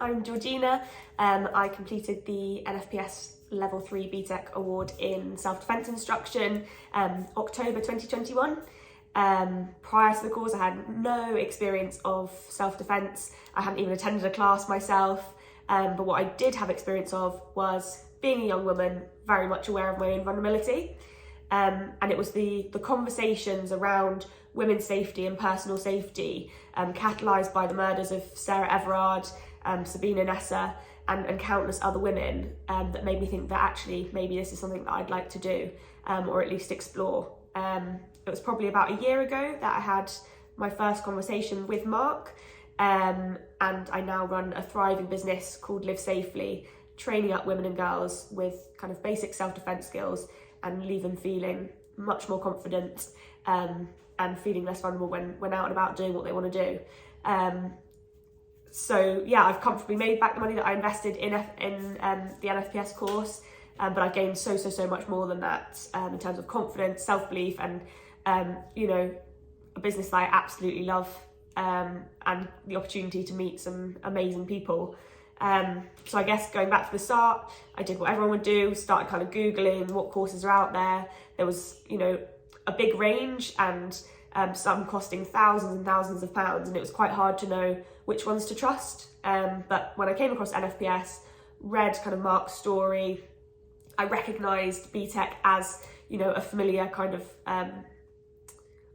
I'm Georgina. I completed the NFPS Level 3 BTEC Award in Self-Defence Instruction October 2021. Prior to the course, I had no experience of self-defence. I hadn't even attended a class myself, but what I did have experience of was being a young woman, very much aware of my own vulnerability. And it was the conversations around women's safety and personal safety, catalysed by the murders of Sarah Everard, Sabina Nessa, and countless other women, that made me think that actually maybe this is something that I'd like to do, or at least explore. It was probably about a year ago that I had my first conversation with Mark, and I now run a thriving business called Live Safely, training up women and girls with kind of basic self-defence skills and leave them feeling much more confident, and feeling less vulnerable when out and about doing what they want to do. So yeah, I've comfortably made back the money that I invested in the NFPS course, but I've gained so much more than that, in terms of confidence, self-belief, and a business that I absolutely love, and the opportunity to meet some amazing people. So I guess going back to the start, I did what everyone would do, started kind of Googling what courses are out there. There was, a big range, and some costing thousands and thousands of pounds, and it was quite hard to know which ones to trust. But when I came across NFPS, read kind of Mark's story, I recognised BTEC as, a familiar kind of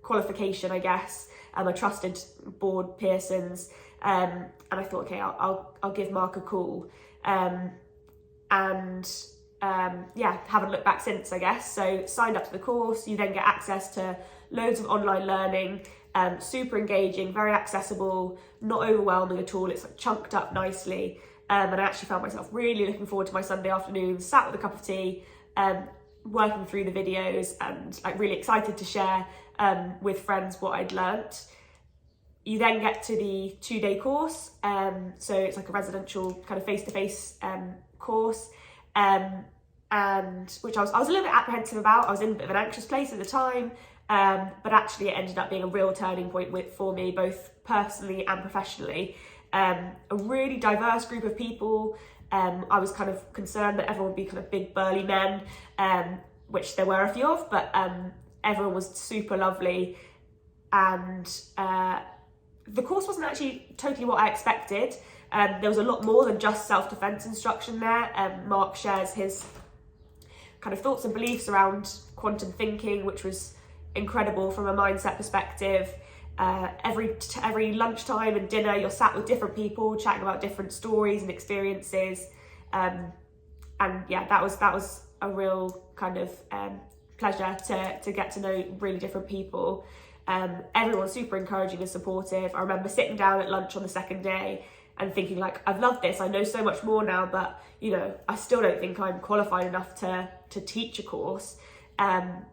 qualification, I guess. I trusted Board Pearson's, and I thought, okay, I'll give Mark a call. Haven't looked back since, I guess. So signed up to the course. You then get access to loads of online learning, super engaging, very accessible, not overwhelming at all. It's like chunked up nicely. And I actually found myself really looking forward to my Sunday afternoon, sat with a cup of tea, working through the videos, and like really excited to share with friends what I'd learnt. You then get to the 2-day course, so it's like a residential kind of face-to-face course, and which I was a little bit apprehensive about. I was in a bit of an anxious place at the time, but actually it ended up being a real turning point for me, both personally and professionally. A really diverse group of people. I was kind of concerned that everyone would be kind of big burly men, which there were a few of, but everyone was super lovely, and the course wasn't actually totally what I expected. There was a lot more than just self-defence instruction there. Mark shares his kind of thoughts and beliefs around quantum thinking, which was incredible from a mindset perspective. Every lunchtime and dinner, you're sat with different people, chatting about different stories and experiences. And yeah, that was a real kind of pleasure to get to know really different people. Everyone's super encouraging and supportive. I remember sitting down at lunch on the second day and thinking, like, I've loved this, I know so much more now, but I still don't think I'm qualified enough to teach a course. And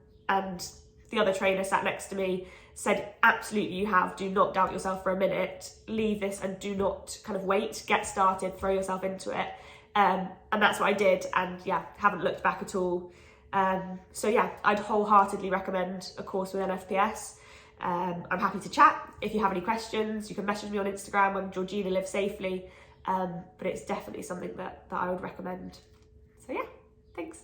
the other trainer sat next to me said, absolutely you have, do not doubt yourself for a minute, leave this and do not kind of wait, get started, throw yourself into it. And that's what I did, and yeah, haven't looked back at all. So yeah, I'd wholeheartedly recommend a course with NFPS. I'm happy to chat. If you have any questions, you can message me on Instagram. I'm Georgina Live Safely, but it's definitely something that I would recommend. So yeah, thanks.